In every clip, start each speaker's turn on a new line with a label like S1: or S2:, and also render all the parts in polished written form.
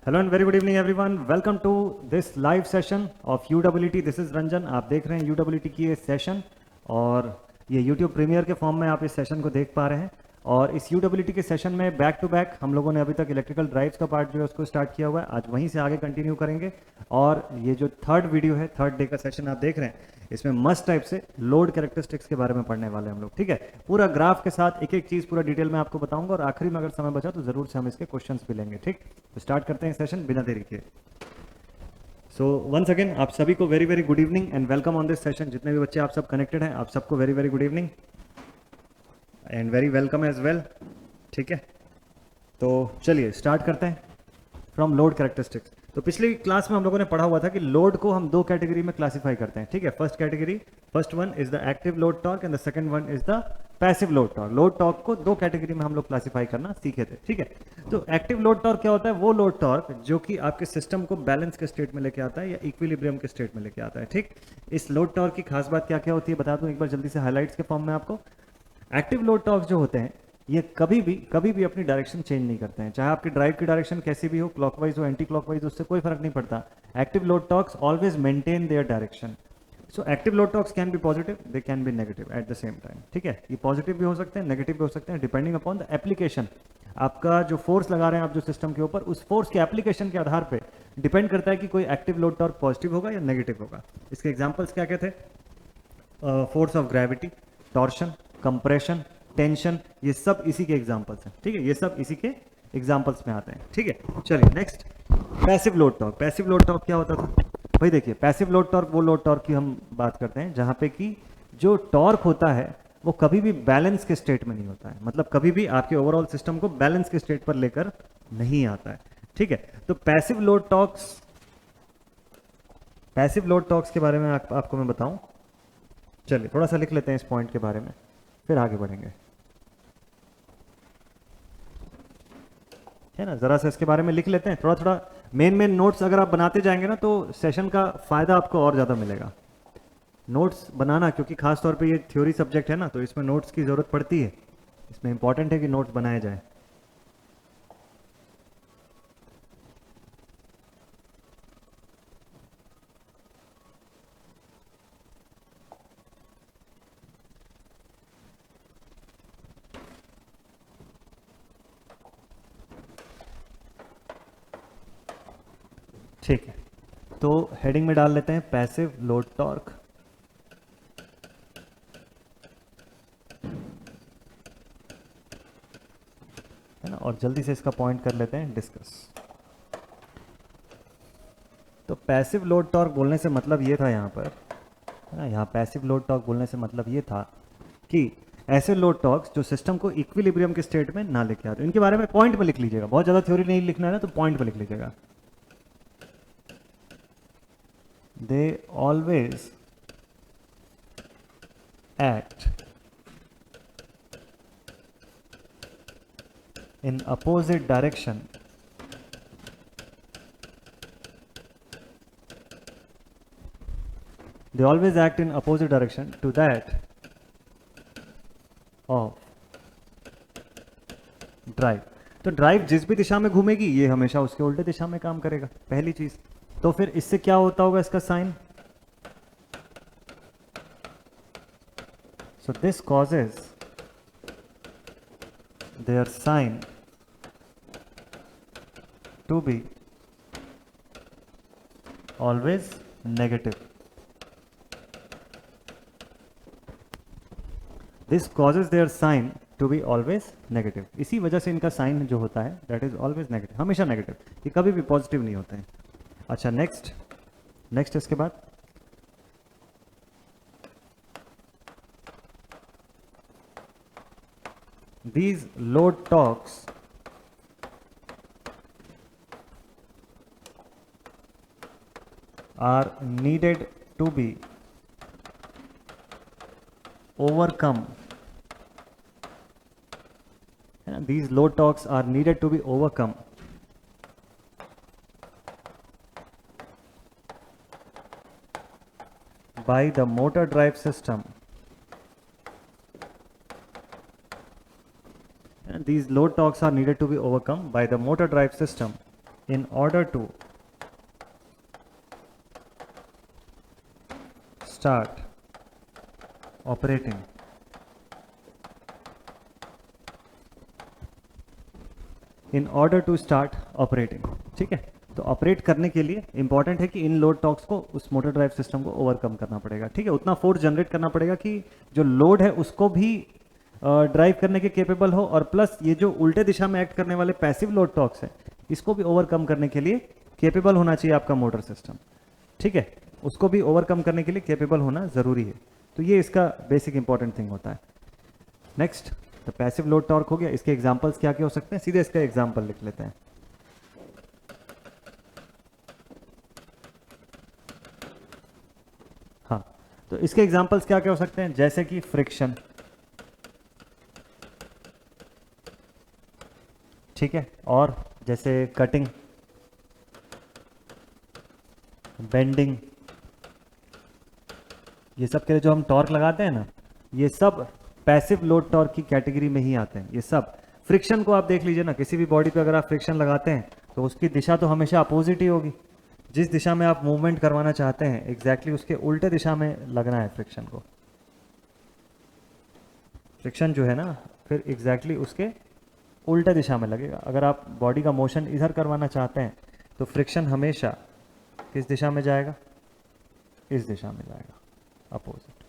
S1: Hello and very good evening everyone, welcome to this live session of UWT. This is Ranjan. आप देख रहे हैं यूडब्ल्यूटी की ये सेशन और ये यूट्यूब प्रीमियर के फॉर्म में आप इस सेशन को देख पा रहे हैं। और इस यूडब्ल्यूटी के सेशन में बैक टू बैक हम लोगों ने अभी तक इलेक्ट्रिकल ड्राइव्स का पार्ट जो है उसको स्टार्ट किया हुआ है। आज वहीं से आगे कंटिन्यू करेंगे और ये जो थर्ड वीडियो है, थर्ड डे का सेशन आप देख रहे हैं, इसमें मस्ट टाइप से लोड कैरेक्टरिस्टिक्स के बारे में पढ़ने वाले हैं हम लोग। ठीक है, पूरा ग्राफ के साथ एक एक चीज़ पूरा डिटेल में आपको बताऊंगा और आखिरी में अगर समय बचा तो ज़रूर से हम इसके क्वेश्चंस भी लेंगे। ठीक, तो स्टार्ट करते हैं सेशन बिना देरी के। सो वंस अगेन आप सभी को very very good evening and welcome on this session. जितने भी बच्चे आप सब कनेक्टेड हैं, आप सबको very very good evening and very welcome as well. ठीक है, तो चलिए स्टार्ट करते हैं फ्रॉम लोड कैरेक्टरिस्टिक्स। तो पिछली क्लास में हम लोगों ने पढ़ा हुआ था कि लोड को हम दो कैटेगरी में क्लासिफाई करते हैं। ठीक है, first category, first one is the active load torque and the second one is the passive load torque. Load torque को दो कैटेगरी में हम लोग क्लासिफाई करना सीखे थे। ठीक है, तो एक्टिव लोड टॉर्क क्या होता है? वो लोड टॉर्क जो कि आपके सिस्टम को बैलेंस के स्टेट में लेके आता है या इक्विलिब्रियम के स्टेट में लेके आता है। ठीक, इस लोड टॉर्क की खास बात क्या क्या होती है बता दूं एक बार जल्दी से हाईलाइट्स के फॉर्म में आपको। एक्टिव लोड टॉर्क जो होते हैं ये कभी भी अपनी डायरेक्शन चेंज नहीं करते हैं, चाहे आपकी ड्राइव की डायरेक्शन कैसी भी हो, क्लॉकवाइज हो, एंटी क्लॉकवाइज, उससे कोई फर्क नहीं पड़ता। Active load torques always maintain their direction. So active load torques can be positive, they can be negative at the same time. ठीक है, ये पॉजिटिव भी हो सकते हैं, नेगेटिव भी हो सकते हैं, डिपेंडिंग अपॉन द एप्लीकेशन। आपका जो फोर्स लगा रहे हैं आप जो सिस्टम के ऊपर, उस फोर्स के एप्लीकेशन के आधार पर डिपेंड करता है कि कोई एक्टिव लोड टॉर्क पॉजिटिव होगा या नेगेटिव होगा। इसके एग्जाम्पल्स क्या क्या थे? Force of gravity, torsion, compression, tension, ये सब इसी के एग्जांपल्स हैं। ठीक है, ये सब इसी के एग्जांपल्स में आते हैं। ठीक है, चलिए next, passive load torque. Passive load torque क्या होता था भाई? देखिए, पैसिव लोड टॉर्क वो लोड टॉर्क की हम बात करते हैं जहां पे कि जो टॉर्क होता है वो कभी भी बैलेंस के स्टेट में नहीं होता है, मतलब कभी भी आपके ओवरऑल सिस्टम को बैलेंस के स्टेट पर लेकर नहीं आता है। ठीक है, तो passive load torques, passive load torques के बारे में आपको मैं बताऊं। चलिए थोड़ा सा लिख लेते हैं इस पॉइंट के बारे में, फिर आगे बढ़ेंगे। है ना, जरा सा इसके बारे में लिख लेते हैं थोड़ा थोड़ा। मेन नोट्स अगर आप बनाते जाएंगे ना तो सेशन का फायदा आपको और ज़्यादा मिलेगा। नोट्स बनाना, क्योंकि खास तौर पे ये थ्योरी सब्जेक्ट है ना, तो इसमें नोट्स की ज़रूरत पड़ती है। इसमें इंपॉर्टेंट है कि नोट्स बनाए जाए। ठीक है, तो हेडिंग में डाल लेते हैं पैसिव लोड टॉर्क। है ना, और जल्दी से इसका पॉइंट कर लेते हैं डिस्कस। तो पैसिव लोड टॉर्क बोलने से मतलब ये था यहाँ पर, है ना, यहाँ पैसिव लोड टॉर्क बोलने से मतलब ये था कि ऐसे लोड टॉर्क्स जो सिस्टम को इक्विलिब्रियम के स्टेट में ना लेके आते। इनके बारे में पॉइंट में लिख लीजिएगा, बहुत ज़्यादा थ्योरी नहीं लिखना है ना, तो पॉइंट में लिख लीजिएगा। they always act in opposite direction they always act in opposite direction to that of drive. तो ड्राइव जिस भी दिशा में घूमेगी ये हमेशा उसके उल्टे दिशा में काम करेगा, पहली चीज। तो फिर इससे क्या होता होगा इसका sign? So this causes their sign to be always negative. This causes their sign to be always negative. इसी वजह से इनका साइन जो होता है दैट इज ऑलवेज नेगेटिव, हमेशा नेगेटिव, ये कभी भी पॉजिटिव नहीं होते हैं। अच्छा, नेक्स्ट इसके बाद these load torques are needed to be overcome. These load torques are needed to be overcome by the motor drive system. And these load torques are needed to be overcome by the motor drive system in order to start operating in order to start operating, ठीक है। तो operate करने के लिए important है कि इन load torques को उस मोटर ड्राइव सिस्टम को ओवरकम करना पड़ेगा, ठीक है। उतना फोर्स जनरेट करना पड़ेगा कि जो लोड है उसको भी ड्राइव करने के केपेबल हो, और प्लस ये जो उल्टे दिशा में एक्ट करने वाले पैसिव लोड टॉर्क्स है इसको भी ओवरकम करने के लिए केपेबल होना चाहिए आपका मोटर सिस्टम, ठीक है। उसको भी ओवरकम करने के लिए केपेबल होना जरूरी है। तो ये इसका बेसिक इंपॉर्टेंट थिंग होता है। नेक्स्ट, तो पैसिव लोड टॉर्क हो गया। इसके एग्जांपल्स क्या क्या हो सकते हैं, सीधे इसका एग्जांपल लिख लेते हैं। हाँ, तो इसके एग्जांपल्स क्या क्या हो सकते हैं, जैसे कि फ्रिक्शन, ठीक है, और जैसे कटिंग, बेंडिंग, ये सब के लिए जो हम टॉर्क लगाते हैं ना, ये सब पैसिव लोड टॉर्क की कैटेगरी में ही आते हैं। ये सब फ्रिक्शन को आप देख लीजिए ना, किसी भी बॉडी पे अगर आप फ्रिक्शन लगाते हैं तो उसकी दिशा तो हमेशा अपोजिट ही होगी। जिस दिशा में आप मूवमेंट करवाना चाहते हैं एग्जैक्टली उसके उल्टे दिशा में लगना है फ्रिक्शन को। फ्रिक्शन जो है ना फिर एग्जैक्टली उसके उल्टे दिशा में लगेगा। अगर आप बॉडी का मोशन इधर करवाना चाहते हैं तो फ्रिक्शन हमेशा किस दिशा में जाएगा, इस दिशा में जाएगा, अपोजिट,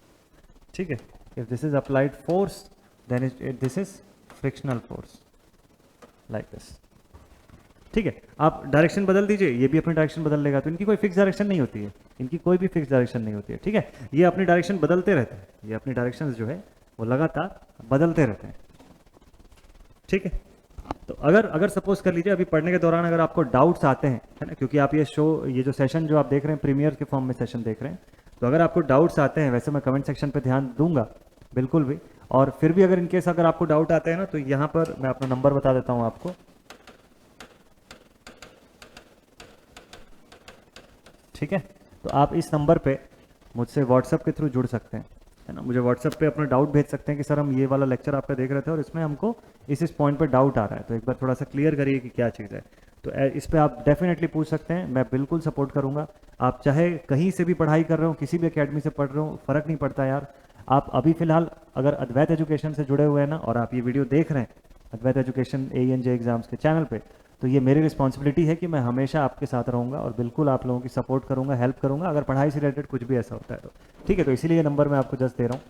S1: ठीक है। If this is applied force then this is frictional force, like this, ठीक है। आप डायरेक्शन बदल दीजिए, ये भी अपनी डायरेक्शन बदल लेगा। तो इनकी कोई फिक्स डायरेक्शन नहीं होती है, इनकी कोई भी फिक्स डायरेक्शन नहीं होती है, ठीक है। ये अपनी डायरेक्शन बदलते रहते हैं, ये अपनी डायरेक्शन जो है वो लगातार बदलते रहते हैं, ठीक है। तो अगर सपोज कर लीजिए अभी पढ़ने के दौरान अगर आपको डाउट्स आते हैं, है ना, क्योंकि आप ये जो सेशन जो आप देख रहे हैं प्रीमियर के फॉर्म में सेशन देख रहे हैं, तो अगर आपको डाउट्स आते हैं, वैसे मैं कमेंट सेक्शन पे ध्यान दूंगा बिल्कुल भी, और फिर भी अगर इनकेस अगर आपको डाउट आते हैं ना तो यहाँ पर मैं अपना नंबर बता देता हूँ आपको, ठीक है। तो आप इस नंबर पे मुझसे व्हाट्सएप के थ्रू जुड़ सकते हैं, है ना। मुझे व्हाट्सएप पे अपना डाउट भेज सकते हैं कि सर हम ये वाला लेक्चर आपका देख रहे थे और इसमें हमको इस पॉइंट पे डाउट आ रहा है, तो एक बार थोड़ा सा क्लियर करिए कि क्या चीज़ है। तो इस पे आप डेफिनेटली पूछ सकते हैं, मैं बिल्कुल सपोर्ट करूंगा। आप चाहे कहीं से भी पढ़ाई कर रहे हो, किसी भी एकेडमी से पढ़ रहे हो, फ़र्क नहीं पड़ता यार। आप अभी फिलहाल अगर अद्वैत एजुकेशन से जुड़े हुए हैं ना, और आप ये वीडियो देख रहे हैं अद्वैत एजुकेशन ANJ एग्जाम्स के चैनल पे, तो ये मेरी रिस्पॉन्सिबिलिटी है कि मैं हमेशा आपके साथ रहूंगा और बिल्कुल आप लोगों की सपोर्ट करूंगा, हेल्प करूंगा अगर पढ़ाई से रिलेटेड कुछ भी ऐसा होता है तो, ठीक है। तो इसीलिए ये नंबर मैं आपको जस्ट दे रहा हूँ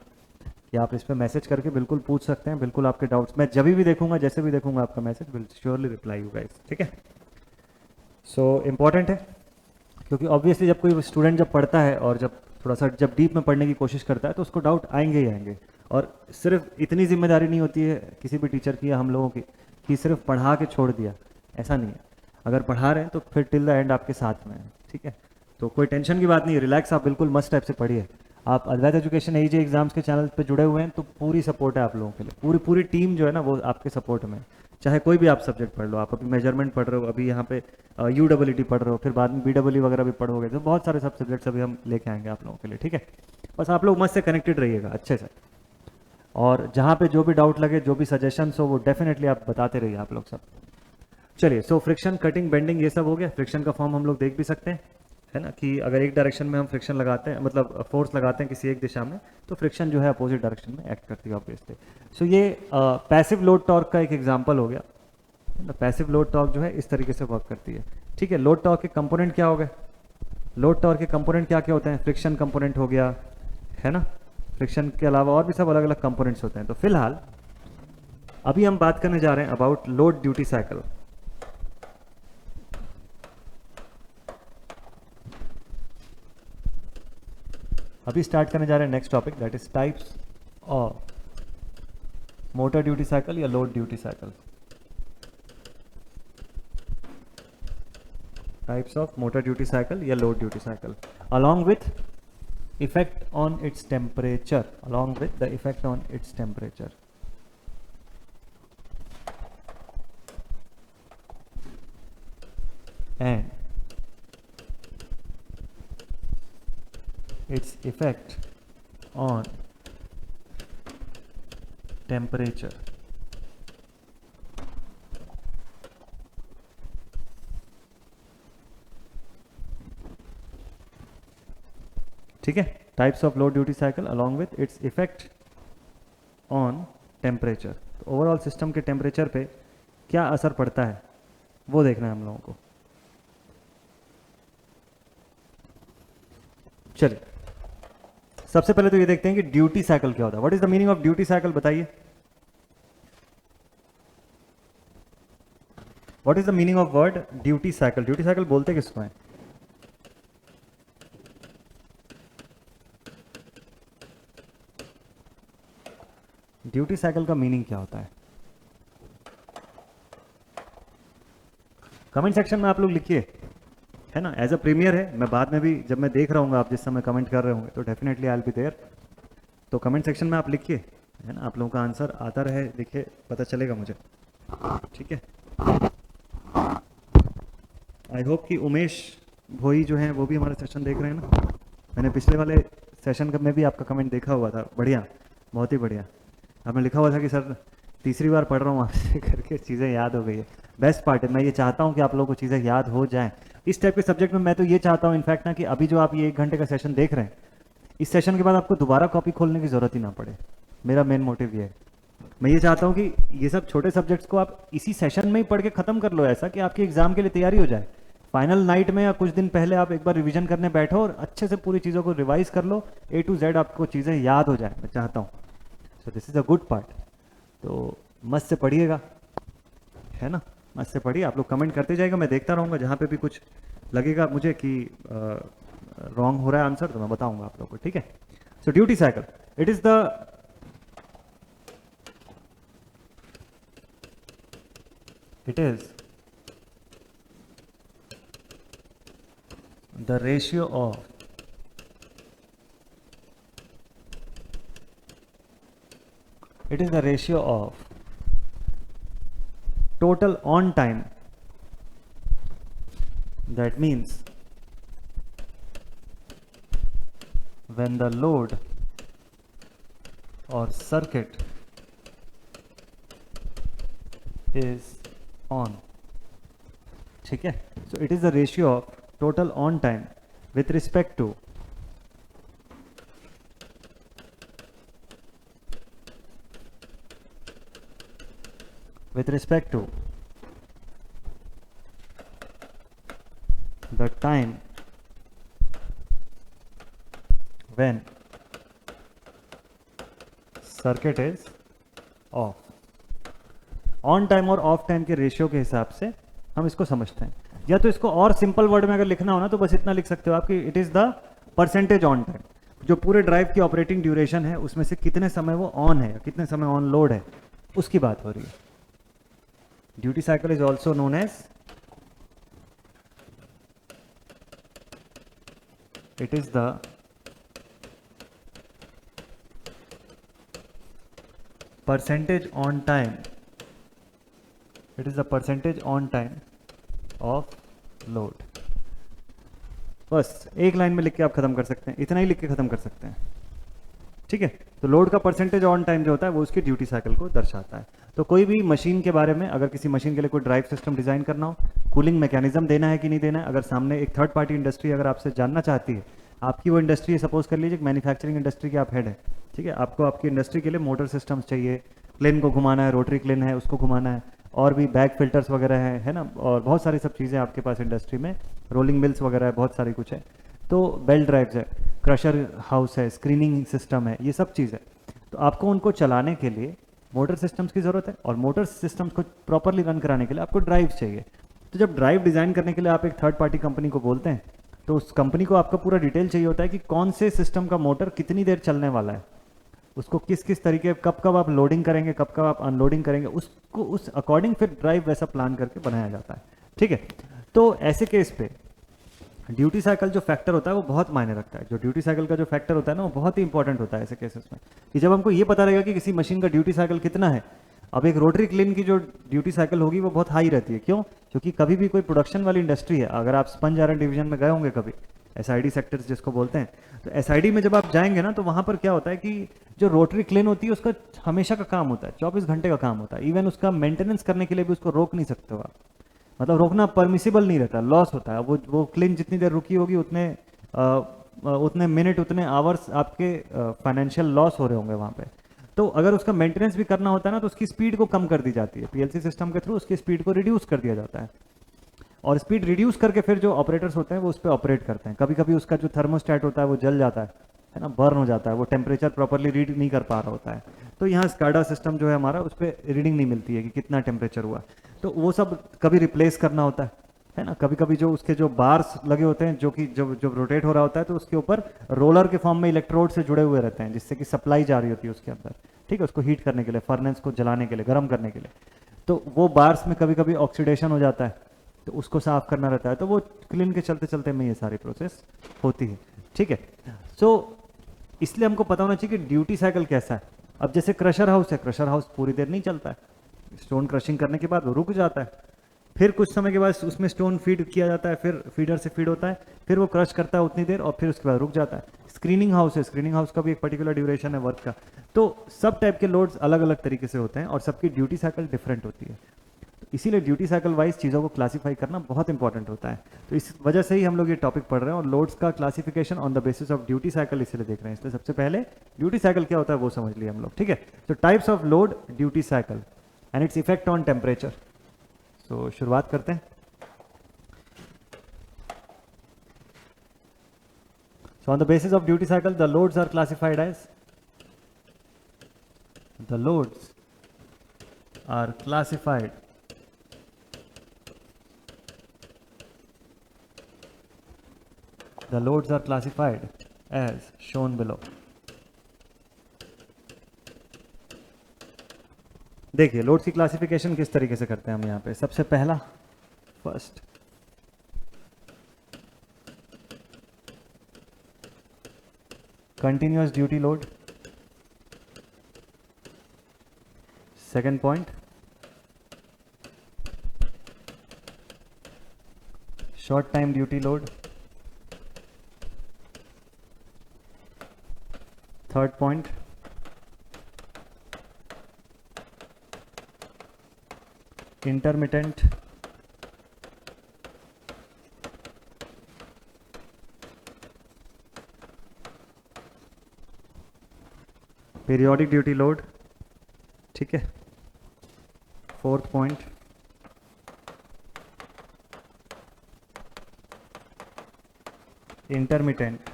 S1: कि आप इस पर मैसेज करके बिल्कुल पूछ सकते हैं, बिल्कुल आपके डाउट्स मैं जब भी देखूंगा, जैसे भी देखूंगा आपका message, will surely reply you guys, ठीक है। सो इम्पॉर्टेंट है, क्योंकि ऑब्वियसली जब कोई स्टूडेंट जब पढ़ता है और जब थोड़ा सा जब डीप में पढ़ने की कोशिश करता है तो उसको डाउट आएंगे ही आएंगे। और सिर्फ इतनी जिम्मेदारी नहीं होती है किसी भी टीचर की या हम लोगों की कि सिर्फ पढ़ा के छोड़ दिया, ऐसा नहीं है। अगर पढ़ा रहे हैं तो फिर टिल द एंड आपके साथ में है, ठीक है। तो कोई टेंशन की बात नहीं है, रिलैक्स, आप बिल्कुल मस्त टाइप से पढ़िए। आप अद्वैत एजुकेशन AJ एग्जाम्स के चैनल पे जुड़े हुए हैं तो पूरी सपोर्ट है आप लोगों के लिए, पूरी टीम जो है ना वो आपके सपोर्ट में, चाहे कोई भी आप सब्जेक्ट पढ़ लो। आप अभी मेजरमेंट पढ़ रहे हो, अभी यहाँ पे UEE पढ़ रहे हो, फिर बाद में BEE वगैरह भी पढ़ोगे, तो बहुत सारे सब सब्जेक्ट्स अभी हम लेके आएंगे आप लोगों के लिए, ठीक है। बस आप लोग मस्त से कनेक्टेड रहिएगा अच्छे से, और जहाँ पे जो भी डाउट लगे, जो भी सजेशंस हो, वो डेफिनेटली आप बताते रहिए आप लोग सब। चलिए, सो फ्रिक्शन, कटिंग, बेंडिंग ये सब हो गया। फ्रिक्शन का फॉर्म हम लोग देख भी सकते हैं, है ना, कि अगर एक डायरेक्शन में हम फ्रिक्शन लगाते हैं, मतलब फोर्स लगाते हैं किसी एक दिशा में, तो फ्रिक्शन जो है अपोजिट डायरेक्शन में एक्ट करती है ऑब्वियसली। सो ये पैसिव लोड टॉर्क का एक एग्जांपल हो गया। पैसिव लोड टॉर्क जो है इस तरीके से वर्क करती है, ठीक है। लोड टॉर्क के कंपोनेंट क्या हो गए, लोड टॉर्क के कंपोनेंट क्या क्या होते हैं, फ्रिक्शन कंपोनेंट हो गया, है ना। फ्रिक्शन के अलावा और भी सब अलग अलग कंपोनेंट्स होते हैं। तो फिलहाल अभी हम बात करने जा रहे हैं अबाउट लोड ड्यूटी साइकिल। अभी स्टार्ट करने जा रहे हैं next topic, that is types of motor duty cycle या load duty cycle. Types of motor duty cycle या load duty cycle, along with effect on its temperature, along with the effect on its temperature. And its effect on temperature. ठीक है, types of low duty cycle along with its effect on temperature. तो overall system के temperature पे क्या असर पड़ता है वो देखना है हम लोगों को। चलिए सबसे पहले तो ये देखते हैं कि ड्यूटी साइकिल क्या होता है। What is the meaning of duty cycle, बताइए। What is the meaning of word duty cycle? Duty cycle बोलते किसको है? ड्यूटी साइकिल का मीनिंग क्या होता है? कमेंट सेक्शन में आप लोग लिखिए, है ना। एज अ प्रीमियर है, मैं बाद में भी जब मैं देख रहा हूँ आप जिस समय कमेंट कर रहे होंगे तो definitely I will be there. तो कमेंट सेक्शन में आप लिखिए, है ना। आप लोगों का आंसर आता रहे, लिखिए, पता चलेगा मुझे, ठीक है। आई होप कि उमेश भोई जो हैं वो भी हमारा सेशन देख रहे हैं ना। मैंने पिछले वाले सेशन में भी आपका कमेंट देखा हुआ था, बढ़िया, बहुत ही बढ़िया। आपने लिखा हुआ था कि सर तीसरी बार पढ़ रहा हूँ आपसे करके चीज़ें याद हो गई है। बेस्ट पार्ट है, मैं ये चाहता हूँ कि आप लोगों को चीज़ें याद हो जाएं इस टाइप के सब्जेक्ट में। मैं तो ये चाहता हूँ इनफैक्ट ना कि अभी जो आप ये 1 घंटे का सेशन देख रहे हैं, इस सेशन के बाद आपको दोबारा कॉपी खोलने की ज़रूरत ही ना पड़े। मेरा मेन मोटिव ये है। मैं ये चाहता हूँ कि ये सब छोटे सब्जेक्ट्स को आप इसी सेशन में ही पढ़ के ख़त्म कर लो, ऐसा कि आपके एग्जाम के लिए तैयारी हो जाए। फाइनल नाइट में या कुछ दिन पहले आप एक बार रिवीजन करने बैठो और अच्छे से पूरी चीज़ों को रिवाइज कर लो, A to Z आपको चीज़ें याद हो जाए, मैं चाहता हूँ। So this is a good part. तो मस्त से पढ़िएगा, है ना, मस्त से पढ़िए। आप लोग कमेंट करते जाएगा, मैं देखता रहूँगा। जहाँ पे भी कुछ लगेगा मुझे कि रॉन्ग हो रहा है आंसर तो मैं बताऊँगा आप लोग को, ठीक है। सो duty cycle, it is the ratio of total on time, that means when the load or circuit is on, ठीक है। so it is the ratio of total on time with respect to the time when circuit is off। On time और of time के ratio के हिसाब से हम इसको समझते हैं। या तो इसको और सिंपल वर्ड में अगर लिखना हो ना तो बस इतना लिख सकते हो आप कि it is the percentage on time. जो पूरे ड्राइव की ऑपरेटिंग ड्यूरेशन है उसमें से कितने समय वो ऑन है, कितने समय ऑन लोड है, उसकी बात हो रही है। Duty cycle is also known as, it is the percentage on time, it is the percentage on time of load। बस एक लाइन में लिख के आप खत्म कर सकते हैं, इतना ही लिख के खत्म कर सकते हैं, ठीक है। तो लोड का परसेंटेज ऑन टाइम जो होता है वो उसकी ड्यूटी साइकिल को दर्शाता है। तो कोई भी मशीन के बारे में, अगर किसी मशीन के लिए कोई ड्राइव सिस्टम डिजाइन करना हो, कूलिंग मैकेनिज्म देना है कि नहीं देना है, अगर सामने एक थर्ड पार्टी इंडस्ट्री अगर आपसे जानना चाहती है, आपकी वो इंडस्ट्री सपोज कर लीजिए मैन्युफैक्चरिंग इंडस्ट्री के आप हेड है, ठीक है। आपको आपकी इंडस्ट्री के लिए मोटर सिस्टम्स चाहिए, क्लेन को घुमाना है, रोटरी क्लेन है उसको घुमाना है, और भी बैग फिल्टर्स वगैरह है ना, और बहुत सारी सब चीज़ें आपके पास इंडस्ट्री में, रोलिंग मिल्स वगैरह है, बहुत सारी कुछ है। तो बेल्ट ड्राइव्स है, क्रशर हाउस है, स्क्रीनिंग सिस्टम है, ये सब चीज़ है। तो आपको उनको चलाने के लिए मोटर सिस्टम्स की ज़रूरत है, और मोटर सिस्टम्स को प्रॉपरली रन कराने के लिए आपको ड्राइव चाहिए। तो जब ड्राइव डिज़ाइन करने के लिए आप एक थर्ड पार्टी कंपनी को बोलते हैं तो उस कंपनी को आपका पूरा डिटेल चाहिए होता है कि कौन से सिस्टम का मोटर कितनी देर चलने वाला है, उसको किस किस तरीके, कब कब आप लोडिंग करेंगे, कब कब आप अनलोडिंग करेंगे, उसको उस अकॉर्डिंग फिर ड्राइव वैसा प्लान करके बनाया जाता है, ठीक है। तो ऐसे केस पे ड्यूटी साइकिल जो फैक्टर होता है वो बहुत मायने रखता है। जो ड्यूटी साइकिल का जो फैक्टर होता है ना वो बहुत ही इंपॉर्टेंट होता है ऐसे केसेस में, कि जब हमको ये पता रहेगा कि किसी मशीन का ड्यूटी साइकिल कितना है। अब एक रोटरी क्लीन की जो ड्यूटी साइकिल होगी वो बहुत हाई रहती है, क्यों? क्योंकि कभी भी कोई प्रोडक्शन वाली इंडस्ट्री है, अगर आप स्पंज आयरन डिवीजन में गए होंगे कभी, एसआईडी सेक्टर्स जिसको बोलते हैं, तो एसआईडी में जब आप जाएंगे ना तो वहाँ पर क्या होता है कि जो रोटरी क्लीन होती है उसका हमेशा का काम होता है, 24 घंटे का काम होता है। इवन उसका मेंटेनेंस करने के लिए भी उसको रोक नहीं सकते हो आप, मतलब रोकना परमिसिबल नहीं रहता, लॉस होता है। वो क्लीन जितनी देर रुकी होगी उतने उतने मिनट उतने आवर्स आपके फाइनेंशियल लॉस हो रहे होंगे वहाँ पे। तो अगर उसका मेंटेनेंस भी करना होता है ना, तो उसकी स्पीड को कम कर दी जाती है, पीएलसी सिस्टम के थ्रू उसकी स्पीड को रिड्यूस कर दिया जाता है, और स्पीड रिड्यूस करके फिर जो ऑपरेटर्स होते हैं वो उस पर ऑपरेट करते हैं। कभी कभी उसका जो थर्मोस्टेट होता है वो जल जाता है ना, बर्न हो जाता है, वो टेम्परेचर प्रॉपरली रीड नहीं कर पा रहा होता है, तो यहाँ स्काडा सिस्टम जो है हमारा, उस पर रीडिंग नहीं मिलती है कि कितना टेम्परेचर हुआ, तो वो सब कभी रिप्लेस करना होता है ना। कभी कभी जो उसके जो बार्स लगे होते हैं, जो कि जब जब रोटेट हो रहा होता है, तो उसके ऊपर रोलर के फॉर्म में इलेक्ट्रोड से जुड़े हुए रहते हैं, जिससे कि सप्लाई जा रही होती है उसके अंदर, ठीक है, उसको हीट करने के लिए, फर्नेस को जलाने के लिए, गर्म करने के लिए। तो वो बार्स में कभी कभी ऑक्सीडेशन हो जाता है, तो उसको साफ करना रहता है, तो वो क्लीन के चलते चलते में ये सारी प्रोसेस होती है, ठीक है। सो इसलिए हमको पता होना चाहिए कि ड्यूटी साइकिल कैसा है। अब जैसे क्रशर हाउस है, क्रशर हाउस पूरी देर नहीं चलता है, स्टोन क्रशिंग करने के बाद वो रुक जाता है, फिर कुछ समय के बाद उसमें स्टोन फीड किया जाता है, फिर फीडर से फीड होता है, फिर वो क्रश करता है उतनी देर, और फिर उसके बाद रुक जाता है। स्क्रीनिंग हाउस है, स्क्रीनिंग हाउस का भी एक पर्टिकुलर ड्यूरेशन है वर्क का। तो सब टाइप के लोड्स अलग अलग तरीके से होते हैं, और सबकी ड्यूटी साइकिल डिफरेंट होती है, इसीलिए ड्यूटी साइकिल वाइज चीज़ों को क्लासीफाई करना बहुत इंपॉर्टेंट होता है। तो इस वजह से ही हम लोग ये टॉपिक पढ़ रहे हैं, और लोड्स का classification on the basis of duty cycle इसलिए देख रहे हैं। इसलिए सबसे पहले ड्यूटी साइकिल क्या होता है वो समझ लिया हम लोग, ठीक है। तो types of load, duty cycle and its effect on temperature. So शुरुआत करते हैं। So on the basis of duty cycle, the loads are classified as, the loads are classified as shown below. देखिए लोड्स की classification किस तरीके से करते हैं हम यहाँ पे। सबसे पहला, first, continuous duty load. Second point, short time duty load. Third point, intermittent periodic duty load, ठीक है। Fourth point, intermittent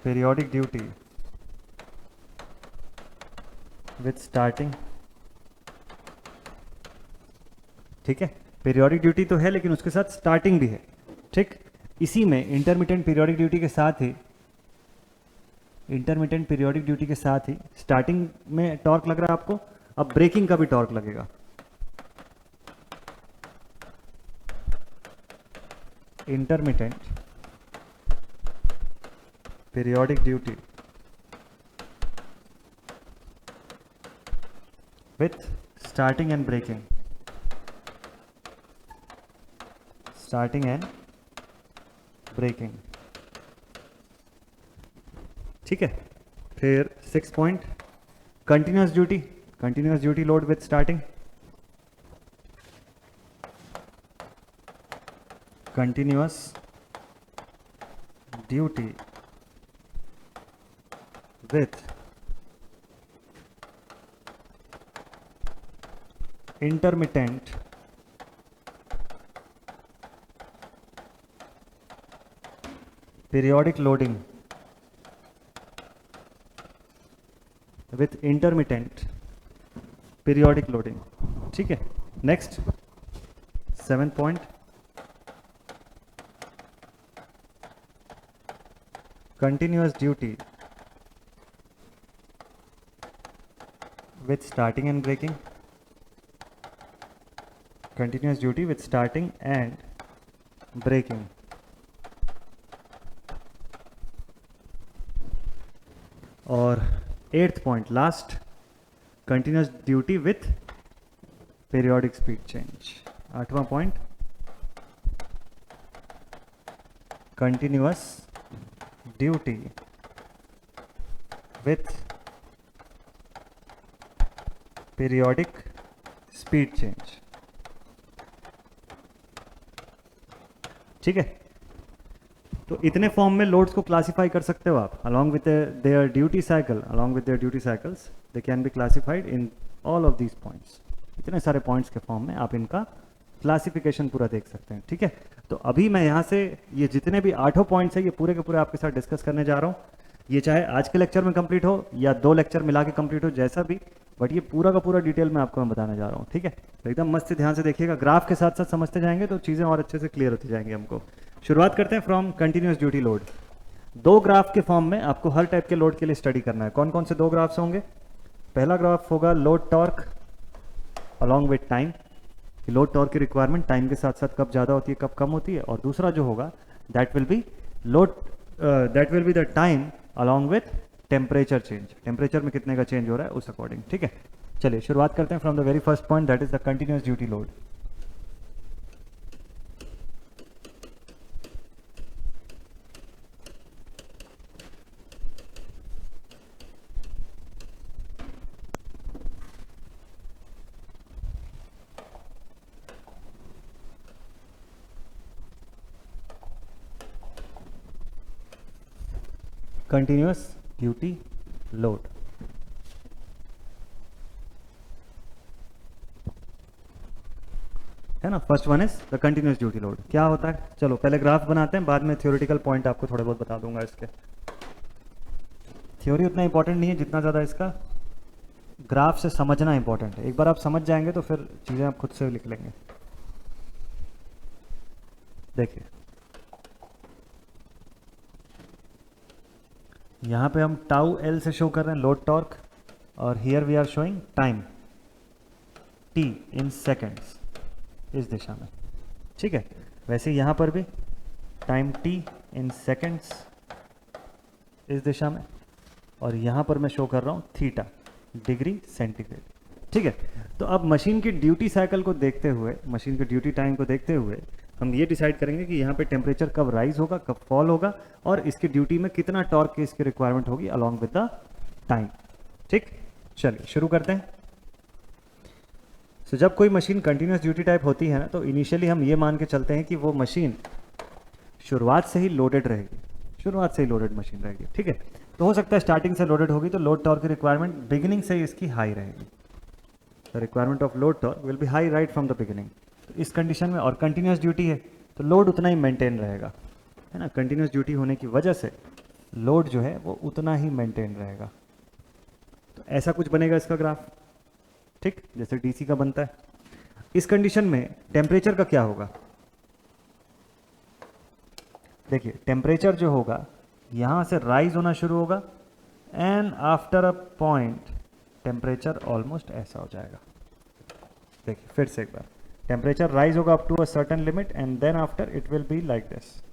S1: periodic duty with starting, ठीक है। पीरियोडिक ड्यूटी तो है लेकिन उसके साथ स्टार्टिंग भी है, ठीक। इसी में इंटरमिटेंट पीरियोडिक ड्यूटी के साथ ही, इंटरमिटेंट पीरियोडिक ड्यूटी के साथ ही स्टार्टिंग में टॉर्क लग रहा है आपको, अब ब्रेकिंग का भी टॉर्क लगेगा। Intermittent periodic duty with starting and braking, starting and braking, ठीक है। फिर six point, continuous duty, continuous duty load with starting, continuous duty with intermittent periodic loading, with intermittent periodic loading, ठीक है। Next, seven point, continuous duty with starting and breaking, continuous duty with starting and breaking, और eighth point last, continuous duty with periodic speed change. आठवां पॉइंट, continuous duty with periodic speed change, ठीक है। तो इतने form में loads को classify कर सकते हो आप, along with their duty cycle, along with their duty cycles, they can be classified in all of these points. इतने सारे पॉइंट्स के फॉर्म में आप इनका क्लासिफिकेशन पूरा देख सकते हैं, ठीक है। तो अभी मैं यहाँ से ये जितने भी 8 पॉइंट्स हैं ये पूरे के पूरे आपके साथ डिस्कस करने जा रहा हूँ। ये चाहे आज के लेक्चर में कंप्लीट हो या 2 लेक्चर मिला के कंप्लीट हो, जैसा भी, बट ये पूरा का पूरा डिटेल में आपको मैं बताने जा रहा हूँ, ठीक है। तो एकदम मस्त से ध्यान से देखिएगा, ग्राफ के साथ साथ समझते जाएंगे तो चीज़ें और अच्छे से क्लियर होती जाएंगी हमको। शुरुआत करते हैं from continuous duty load. 2 graph के फॉर्म में आपको हर टाइप के लोड के लिए स्टडी करना है। कौन कौन से 2 ग्राफ्स होंगे? पहला ग्राफ होगा load torque along with time, load torque की रिक्वायरमेंट टाइम के साथ साथ कब ज़्यादा होती है कब कम होती है। और दूसरा जो होगा that will be the time along with temperature change, temperature में कितने का चेंज हो रहा है उस अकॉर्डिंग, ठीक है। चलिए शुरुआत करते हैं from the very first point, that is the continuous duty load. Continuous duty load, है ना। First one is the continuous duty load. क्या होता है, चलो पहले ग्राफ बनाते हैं, बाद में थ्योरेटिकल पॉइंट आपको थोड़े बहुत बता दूंगा। इसके थ्योरी उतना इंपॉर्टेंट नहीं है जितना ज़्यादा इसका ग्राफ से समझना इंपॉर्टेंट है। एक बार आप समझ जाएंगे तो फिर चीज़ें आप खुद से लिख लेंगे। देखिए यहाँ पे हम टाउ एल से शो कर रहे हैं लोड टॉर्क, और here we are showing time T in seconds इस दिशा में, ठीक है। वैसे यहाँ पर भी टाइम टी इन सेकेंड्स इस दिशा में, और यहाँ पर मैं शो कर रहा हूँ थीटा डिग्री सेंटीग्रेड, ठीक है। तो अब मशीन की ड्यूटी साइकिल को देखते हुए, मशीन की ड्यूटी टाइम को देखते हुए हम ये डिसाइड करेंगे कि यहाँ पे टेम्परेचर कब राइज होगा कब फॉल होगा, और इसकी ड्यूटी में कितना टॉर्क की इसकी रिक्वायरमेंट होगी अलॉन्ग विद द टाइम, ठीक। चलिए शुरू करते हैं। तो जब कोई मशीन कंटिन्यूस ड्यूटी टाइप होती है ना, तो इनिशियली हम ये मान के चलते हैं कि वो मशीन शुरुआत से ही लोडेड रहेगी, शुरुआत से ही लोडेड मशीन रहेगी, ठीक है। तो हो सकता है स्टार्टिंग से लोडेड होगी तो लोड टॉर्क की रिक्वायरमेंट बिगिनिंग से ही इसकी हाई रहेगी। The requirement of load torque will be high right from the beginning. तो इस कंडीशन में, और कंटिन्यूस ड्यूटी है तो लोड उतना ही मेंटेन रहेगा, है ना। कंटिन्यूस ड्यूटी होने की वजह से लोड जो है वो उतना ही मेंटेन रहेगा। तो ऐसा कुछ बनेगा इसका ग्राफ, ठीक, जैसे डीसी का बनता है। इस कंडीशन में टेम्परेचर का क्या होगा? देखिए टेम्परेचर जो होगा यहां से राइज होना शुरू होगा, and after a point temperature almost ऐसा हो जाएगा। देखिए फिर से एक बार, टेम्परेचर राइज होगा up to a certain limit, and then after it will be like this,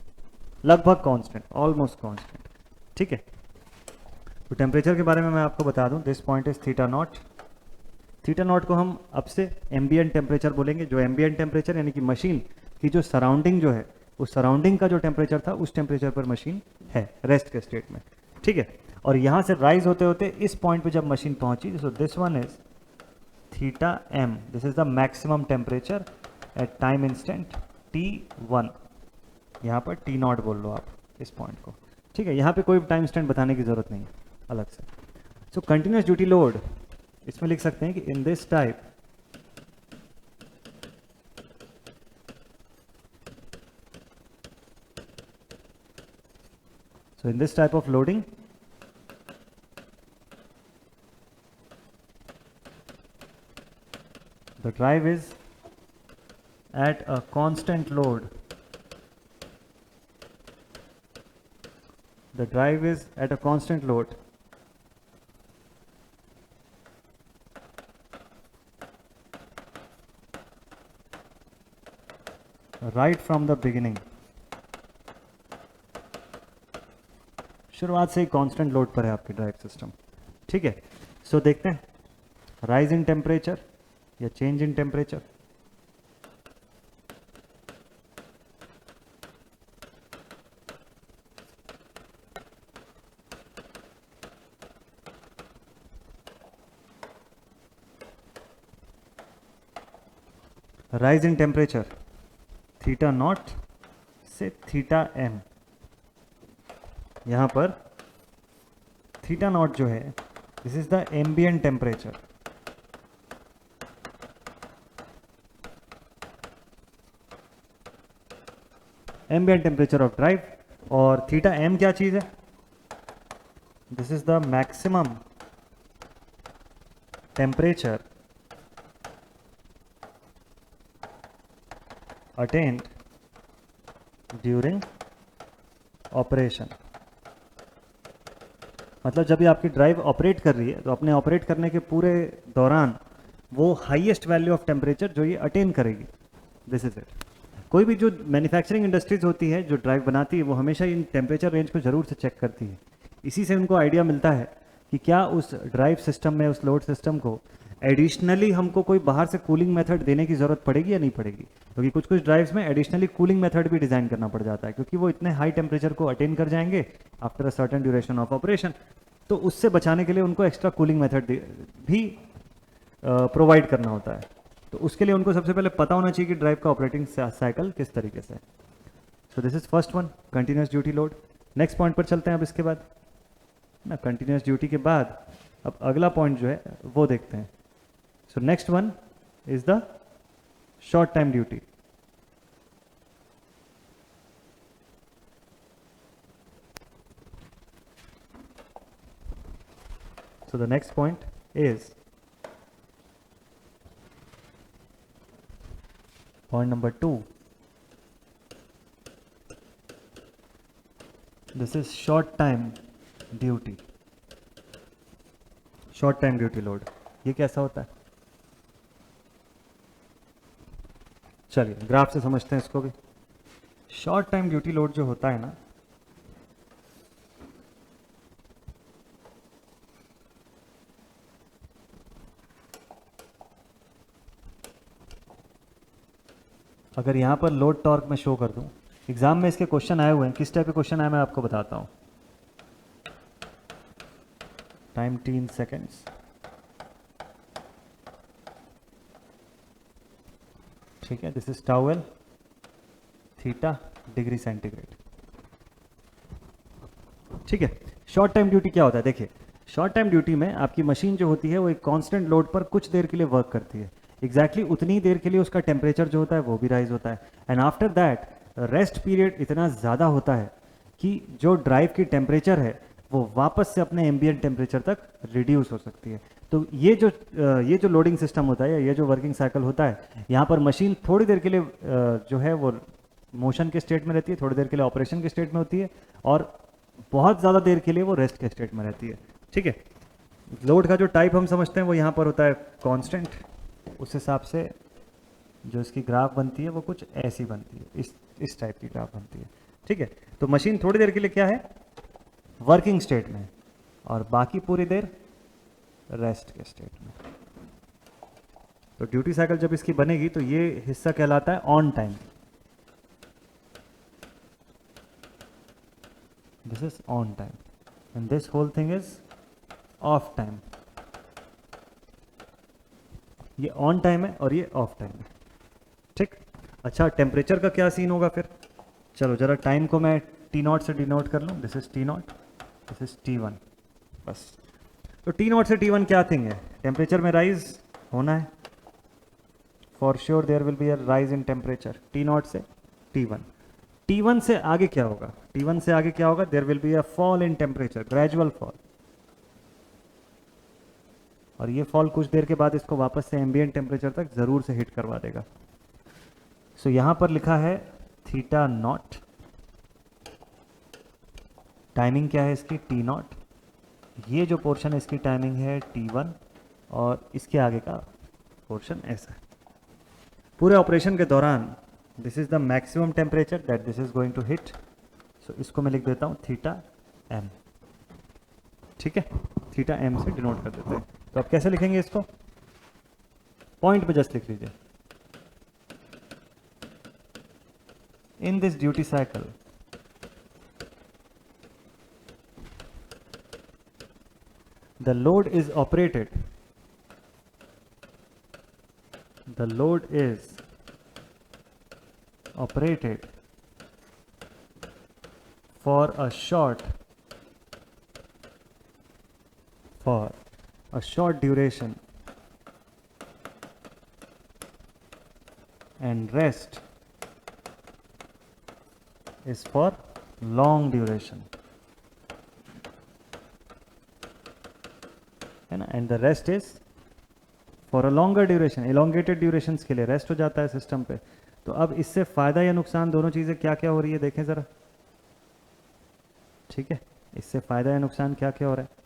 S1: लगभग कांस्टेंट, ऑलमोस्ट कांस्टेंट, ठीक है। तो टेम्परेचर के बारे में मैं आपको बता दूं, this point is theta naught. Theta naught को हम अब से एम्बिएंट टेम्परेचर बोलेंगे। जो एम्बिएंट टेम्परेचर यानी कि मशीन की जो सराउंडिंग जो है, उस सराउंडिंग का जो टेम्परेचर था उस टेम्परेचर पर मशीन है रेस्ट के स्टेट में, ठीक है। और यहाँ से राइज होते होते इस पॉइंट पे जब मशीन पहुंची, so this one is theta M, this is the maximum temperature at time instant T1। यहाँ पर T नॉट बोल लो आप इस पॉइंट को, ठीक है। यहाँ पे कोई टाइम इंस्टेंट बताने की जरूरत नहीं है अलग से। सो कंटिन्यूस ड्यूटी लोड इसमें लिख सकते हैं कि in this type so in this type of loading the drive is at a constant load, the drive is at a constant load right from the beginning। शुरुआत से ही कांस्टेंट लोड पर है आपकी ड्राइव सिस्टम, ठीक है। सो देखते हैं rise in temperature या change in temperature. Rise in temperature theta naught से थीटा एम, यहाँ पर थीटा नॉट जो है, this is the ambient temperature. Ambient temperature of drive. और थीटा एम क्या चीज है? This is the maximum temperature attend during operation. मतलब जब भी आपकी ड्राइव ऑपरेट कर रही है तो अपने ऑपरेट करने के पूरे दौरान वो हाईएस्ट वैल्यू ऑफ टेम्परेचर जो ये अटेन करेगी, दिस इज इट। कोई भी जो मैन्युफैक्चरिंग इंडस्ट्रीज होती है जो ड्राइव बनाती है वो हमेशा इन टेम्परेचर रेंज को ज़रूर से चेक करती है। इसी से उनको आइडिया मिलता है कि क्या उस ड्राइव सिस्टम में, उस लोड सिस्टम को एडिशनली हमको कोई बाहर से कूलिंग मेथड देने की ज़रूरत पड़ेगी या नहीं पड़ेगी। क्योंकि कुछ कुछ ड्राइव्स में एडिशनली कूलिंग मेथड भी डिज़ाइन करना पड़ जाता है, क्योंकि वो इतने हाई टेम्परेचर को अटेन कर जाएंगे after a certain duration of operation. तो उससे बचाने के लिए उनको एक्स्ट्रा कूलिंग मेथड भी प्रोवाइड करना होता है। तो उसके लिए उनको सबसे पहले पता होना चाहिए कि ड्राइव का ऑपरेटिंग साइकिल किस तरीके से है। So this is first one, continuous duty load. Next point पर चलते हैं अब इसके बाद ना। कंटिन्यूस ड्यूटी के बाद अब अगला पॉइंट जो है वो देखते हैं। So next one is the short time duty. So the next point is point number 2. This is short time duty. Short time duty load. ये कैसा होता है? चलिए ग्राफ से समझते हैं इसको भी। शॉर्ट टाइम ड्यूटी लोड जो होता है ना, अगर यहाँ पर लोड टॉर्क में शो कर दूं, एग्जाम में इसके क्वेश्चन आए हुए हैं। किस टाइप के क्वेश्चन आए मैं आपको बताता हूँ। टाइम 3 सेकेंड्स, ठीक है। This is tau L theta degree centigrade, ठीक है। शॉर्ट टाइम ड्यूटी क्या होता है? देखिए, शॉर्ट टाइम ड्यूटी में आपकी मशीन जो होती है वो एक कांस्टेंट लोड पर कुछ देर के लिए वर्क करती है। एग्जैक्टली उतनी देर के लिए उसका टेम्परेचर जो होता है वो भी राइज होता है। And after that rest period इतना ज़्यादा होता है कि जो ड्राइव की टेम्परेचर है वो वापस से अपने एम्बिएंट टेम्परेचर तक रिड्यूस हो सकती है। तो ये जो लोडिंग सिस्टम होता है, या ये जो वर्किंग साइकिल होता है, यहाँ पर मशीन थोड़ी देर के लिए जो है वो मोशन के स्टेट में रहती है, थोड़ी देर के लिए ऑपरेशन के स्टेट में होती है, और बहुत ज़्यादा देर के लिए वो रेस्ट के स्टेट में रहती है, ठीक है। लोड का जो टाइप हम समझते हैं वो यहाँ पर होता है कांस्टेंट। उस हिसाब से जो इसकी ग्राफ बनती है वो कुछ ऐसी बनती है, इस टाइप की ग्राफ बनती है, ठीक है। तो मशीन थोड़ी देर के लिए क्या है? वर्किंग स्टेट में, और बाकी पूरी देर रेस्ट के स्टेट में। तो ड्यूटी साइकिल जब इसकी बनेगी तो ये हिस्सा कहलाता है on time. This is on time and this whole thing is off time. ये ऑन टाइम है और ये ऑफ टाइम है, ठीक। अच्छा, टेम्परेचर का क्या सीन होगा फिर? चलो जरा टाइम को मैं टी नॉट से डिनोट कर लूँ। This is T not, this is T1, बस। तो टी नॉट से T1 क्या थिंग है? टेम्परेचर में राइज होना है, for sure there will be a rise in temperature. T not से T1। T1 से आगे क्या होगा? T1 से आगे क्या होगा? There will be a fall in temperature, gradual fall. और ये फॉल कुछ देर के बाद इसको वापस से एम्बिएंट टेम्परेचर तक जरूर से हिट करवा देगा। सो यहां पर लिखा है थीटा नॉट, टाइमिंग क्या है इसकी? T not. ये जो पोर्शन है इसकी टाइमिंग है T1, और इसके आगे का पोर्शन ऐसा है। पूरे ऑपरेशन के दौरान this is the maximum temperature that this is going to hit. So इसको मैं लिख देता हूं थीटा एम, ठीक है। थीटा एम से डिनोट कर देते हैं। तो अब कैसे लिखेंगे इसको? पॉइंट पे जस्ट लिख लीजिए। In this duty cycle the load is operated, the load is operated for a short for a short duration and rest is for long duration, है ना, and the rest is for a longer duration, elongated durations के लिए rest हो जाता है system पे। तो अब इससे फायदा या नुकसान दोनों चीज़ें क्या क्या हो रही है देखें ज़रा, ठीक है, इससे फायदा या नुकसान क्या क्या हो रहा है।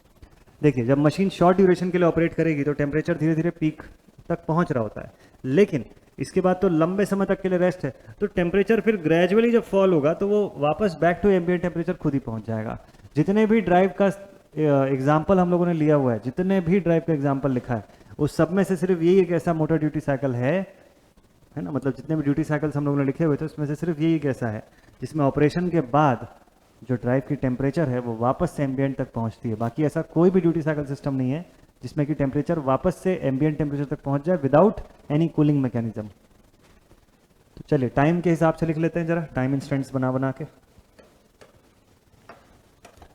S1: देखिए, जब मशीन शॉर्ट ड्यूरेशन के लिए ऑपरेट करेगी तो टेम्परेचर धीरे धीरे पीक तक पहुंच रहा होता है, लेकिन इसके बाद तो लंबे समय तक के लिए रेस्ट है, तो टेम्परेचर फिर ग्रेजुअली जब फॉल होगा तो वो वापस बैक टू एम्बिएंट टेम्परेचर खुद ही पहुंच जाएगा। जितने भी ड्राइव का एग्जाम्पल हम लोगों ने लिया हुआ है, जितने भी ड्राइव का एग्जाम्पल लिखा है, उस सब में से सिर्फ यही एक ऐसा मोटर ड्यूटी साइकिल है ना, मतलब जितने भी ड्यूटी साइकिल्स हम लोगों ने लिखे हुए थे उसमें से सिर्फ यही एक ऐसा है जिसमें ऑपरेशन के बाद जो ड्राइव की टेम्परेचर है वो वापस से एम्बिएंट तक पहुंचती है। बाकी ऐसा कोई भी ड्यूटी साइकिल सिस्टम नहीं है जिसमें कि टेम्परेचर वापस से एम्बिएंट टेम्परेचर तक पहुंच जाए विदाउट एनी कूलिंग मैकेनिज्म। तो चलिए टाइम के हिसाब से लिख लेते हैं जरा, टाइम इंस्टेंट्स बना बना के।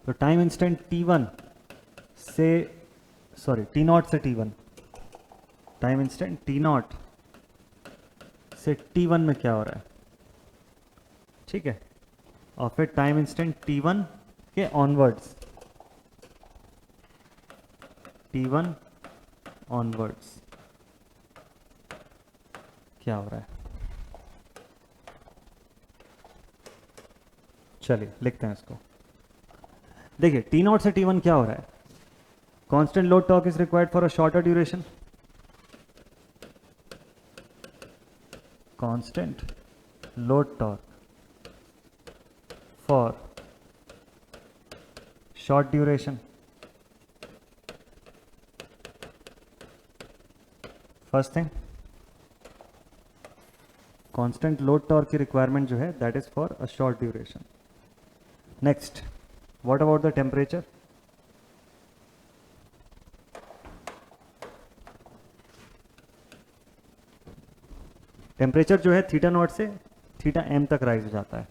S1: तो टाइम इंस्टेंट T1 से T0 से T1, टाइम इंस्टेंट T0 से T1 में क्या हो रहा है, ठीक है, और फिर टाइम इंस्टेंट T1 के ऑनवर्ड्स, T1 ऑनवर्ड्स क्या हो रहा है। चलिए लिखते हैं इसको। देखिए T0 से T1 क्या हो रहा है, constant load torque is required for a shorter duration, constant load torque for short duration, first thing constant load torque की requirement जो है that is for a short duration. Next, what about the temperature? Temperature जो है theta naught से theta M तक rise हो जाता है।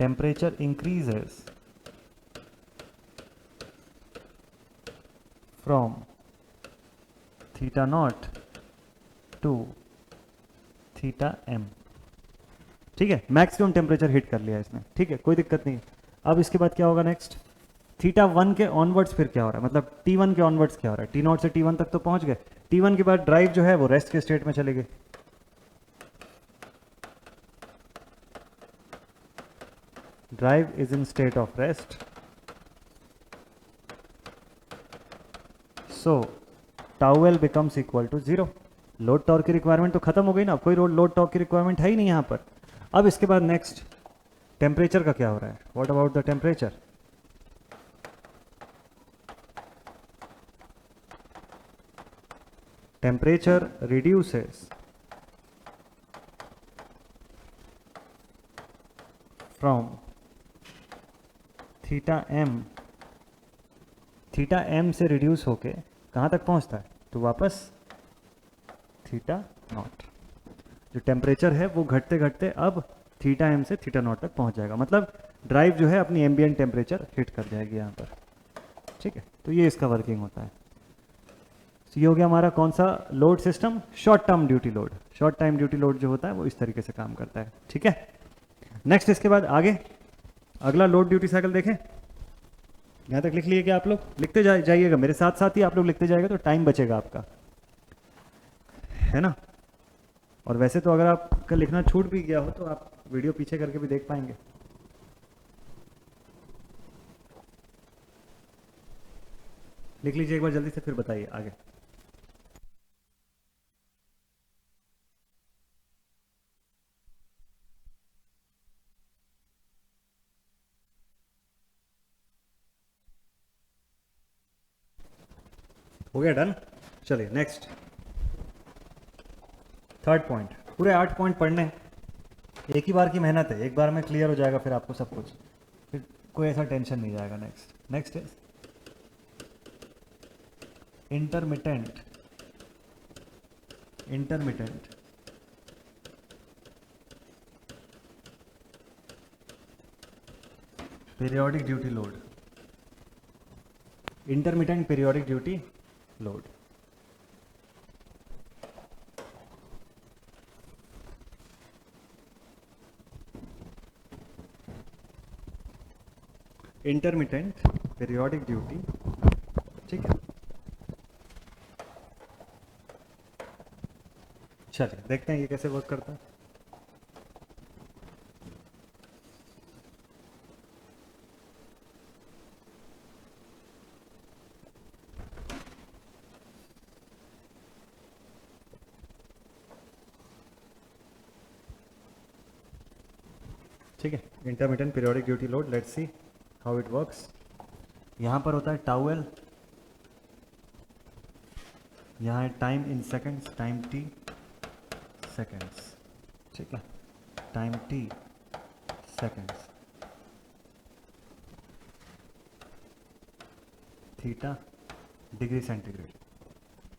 S1: Temperature increases from theta naught to theta m, ठीक है, मैक्सिमम टेम्परेचर हिट कर लिया इसने, ठीक है, कोई दिक्कत नहीं। अब इसके बाद क्या होगा नेक्स्ट, θ1 के ऑनवर्ड्स फिर क्या हो रहा है, मतलब T1 के ऑनवर्ड्स क्या हो रहा है, T0 से T1 तक तो पहुंच गए, T1 के बाद ड्राइव जो है वो रेस्ट के स्टेट में चले गए। Drive is in state of rest, so tau L becomes equal to 0। Load torque की रिक्वायरमेंट तो खत्म हो गई ना, कोई लोड टॉर्क की रिक्वायरमेंट है ही नहीं यहाँ पर। अब इसके बाद नेक्स्ट टेम्परेचर का क्या हो रहा है, what about the temperature, temperature reduces from theta M से रिड्यूस होके कहाँ तक पहुँचता है, तो वापस थीटा नॉट। जो टेम्परेचर है वो घटते घटते अब थीटा एम से थीटा नॉट तक पहुँच जाएगा, मतलब ड्राइव जो है अपनी एम्बिएंट टेम्परेचर हिट कर जाएगी यहाँ पर, ठीक है। तो ये इसका वर्किंग होता है। तो ये हो गया हमारा कौन सा load system, short term duty load. Short time duty load जो होता है वो इस तरीके से काम करता है, ठीक है। नेक्स्ट इसके बाद आगे अगला लोड ड्यूटी साइकिल देखें। यहाँ तक लिख लिए क्या आप लोग, लिखते जाइएगा मेरे साथ साथ ही आप लोग लिखते जाएगा तो टाइम बचेगा आपका, है ना। और वैसे तो अगर आपका लिखना छूट भी गया हो तो आप वीडियो पीछे करके भी देख पाएंगे। लिख लीजिए एक बार जल्दी से, फिर बताइए आगे। हो गया डन। चलिए नेक्स्ट थर्ड पॉइंट। पूरे 8 पॉइंट पढ़ने हैं, एक ही बार की मेहनत है, एक बार में क्लियर हो जाएगा फिर आपको सब कुछ, फिर कोई ऐसा टेंशन नहीं जाएगा। Next is intermittent periodic duty load, intermittent periodic duty load. Intermittent periodic duty, ठीक है। चलिए देखते हैं ये कैसे वर्क करता है। ठीक है, intermittent periodic duty load, let's see how it works. यहाँ पर होता है टाउ एल, यहाँ है time in seconds, time T seconds, ठीक है, time T seconds, theta degree centigrade,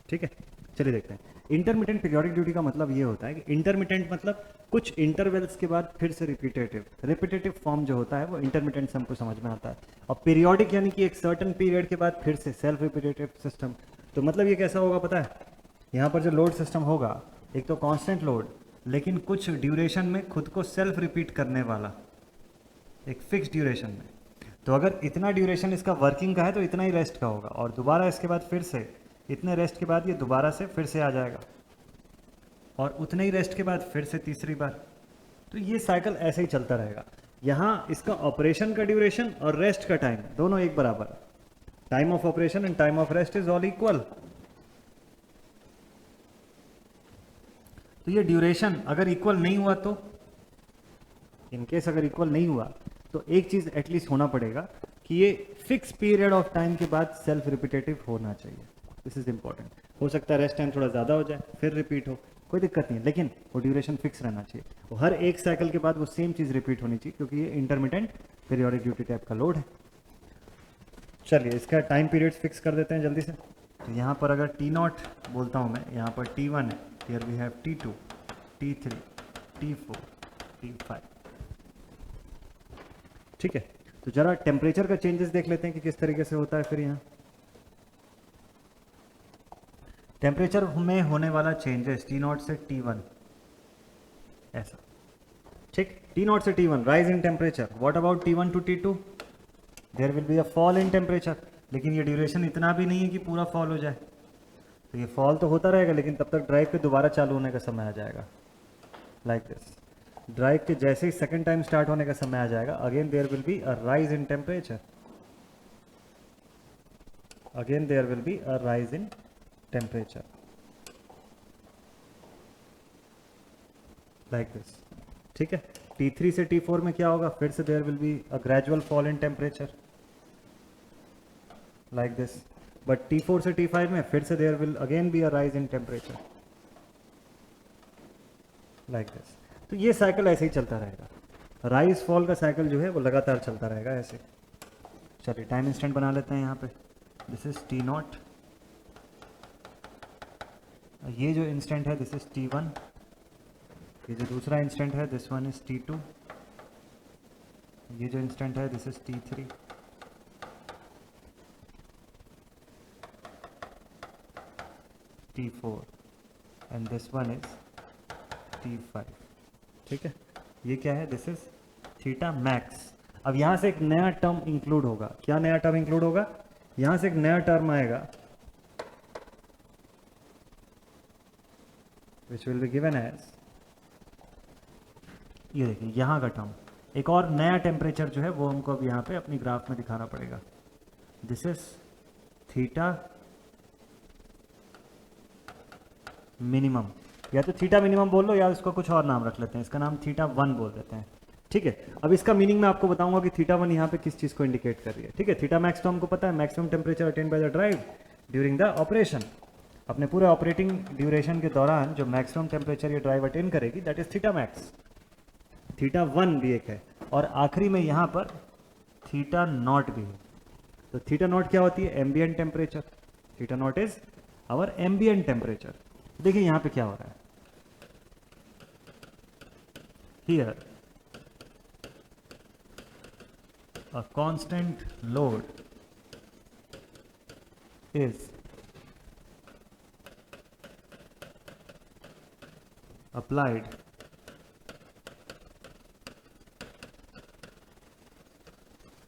S1: ठीक है। चलिए देखते हैं। इंटरमिटेंट पीरियोडिक ड्यूटी का मतलब ये होता है कि इंटरमिटेंट मतलब कुछ इंटरवल्स के बाद फिर से रिपीटेटिव फॉर्म जो होता है वो इंटरमिटेंट से हमको समझ में आता है। और पीरियोडिक यानी कि एक सर्टन पीरियड के बाद फिर से सेल्फ रिपीटेटिव सिस्टम। तो मतलब ये कैसा होगा पता है, यहाँ पर जो लोड सिस्टम होगा एक तो कांस्टेंट लोड, लेकिन कुछ ड्यूरेशन में खुद को सेल्फ रिपीट करने वाला, एक फिक्स ड्यूरेशन में। तो अगर इतना ड्यूरेशन इसका वर्किंग का है तो इतना ही रेस्ट का होगा, और दोबारा इसके बाद फिर से इतने रेस्ट के बाद ये दोबारा से फिर से आ जाएगा, और उतने ही रेस्ट के बाद फिर से तीसरी बार। तो ये साइकिल ऐसे ही चलता रहेगा। यहाँ इसका ऑपरेशन का ड्यूरेशन और रेस्ट का टाइम दोनों एक बराबर है। Time of operation and time of rest is all equal. तो ये ड्यूरेशन अगर इक्वल नहीं हुआ तो, इनकेस अगर इक्वल नहीं हुआ तो एक चीज एटलीस्ट होना पड़ेगा कि ये फिक्स पीरियड ऑफ टाइम के बाद सेल्फ रिपीटेटिव होना चाहिए। This is important. हो सकता है रेस्ट टाइम थोड़ा ज़्यादा हो जाए फिर रिपीट हो, कोई दिक्कत नहीं है, लेकिन वो ड्यूरेशन फिक्स रहना चाहिए। वो हर एक साइकिल के बाद वो सेम चीज़ रिपीट होनी चाहिए, क्योंकि ये इंटरमिटेंट पीरियोडिक ड्यूटी टाइप का लोड है। चलिए इसका टाइम पीरियड फिक्स कर देते हैं जल्दी से। तो यहाँ पर अगर T0 बोलता हूँ मैं, यहाँ पर T1 है, here we have T2, T3, T4, T5, ठीक है। तो जरा टेम्परेचर का चेंजेस देख लेते हैं कि किस तरीके से होता है फिर यहाँ। टेम्परेचर में होने वाला चेंजेस T0 से T1 ऐसा, ठीक। T0 से T1 rise in temperature. What about T1 to T2? There will be a fall in temperature, लेकिन ये ड्यूरेशन इतना भी नहीं है कि पूरा फॉल हो जाए। तो ये फॉल तो होता रहेगा, लेकिन तब तक ड्राइव के दोबारा चालू होने का समय आ जाएगा, लाइक दिस। ड्राइव के जैसे ही सेकंड टाइम स्टार्ट होने का समय आ जाएगा, again there will be a rise in temperature, again there will be a rise in temperature, like this, ठीक है। T3 से T4 में क्या होगा, फिर से there will be a gradual fall in temperature, like this. But T4 से T5 में फिर से there will again be a rise in temperature, like this. तो ये साइकिल ऐसे ही चलता रहेगा। राइज फॉल का साइकिल जो है वो लगातार चलता रहेगा ऐसे। चलिए टाइम इंस्टेंट बना लेते हैं यहाँ पे। दिस इज T0, ये जो इंस्टेंट है दिस इज T1, ये जो दूसरा इंस्टेंट है दिस वन इज T2, ये जो इंस्टेंट है this is T3, T4 and this one is T5, ठीक है। ये क्या है, दिस इज थीटा मैक्स। अब यहाँ से एक नया टर्म इंक्लूड होगा। क्या नया टर्म इंक्लूड होगा, यहाँ से एक नया टर्म आएगा which will be given as, ये देखिए यहाँ का टर्म, एक और नया टेम्परेचर जो है वो हमको अब यहाँ पे अपनी ग्राफ में दिखाना पड़ेगा। दिस इज थीटा मिनिमम, या तो थीटा मिनिमम बोल लो या इसको कुछ और नाम रख लेते हैं, इसका नाम थीटा 1 बोल देते हैं, ठीक है। अब इसका मीनिंग मैं आपको बताऊंगा कि थीटा 1 यहाँ पे किस चीज़ को इंडिकेट कर रही है, ठीक है। थीटा मैक्स तो हमको पता है, maximum temperature attain by the drive during the operation. अपने पूरे ऑपरेटिंग ड्यूरेशन के दौरान जो मैक्सिमम टेम्परेचर ये ड्राइव अटेन करेगी that is theta max. Theta 1 भी एक है, और आखिरी में यहाँ पर थीटा 0 भी है। तो थीटा 0 क्या होती है, ambient temperature. Theta 0 is our ambient temperature. देखिए यहाँ पे क्या हो रहा है, here a constant load is applied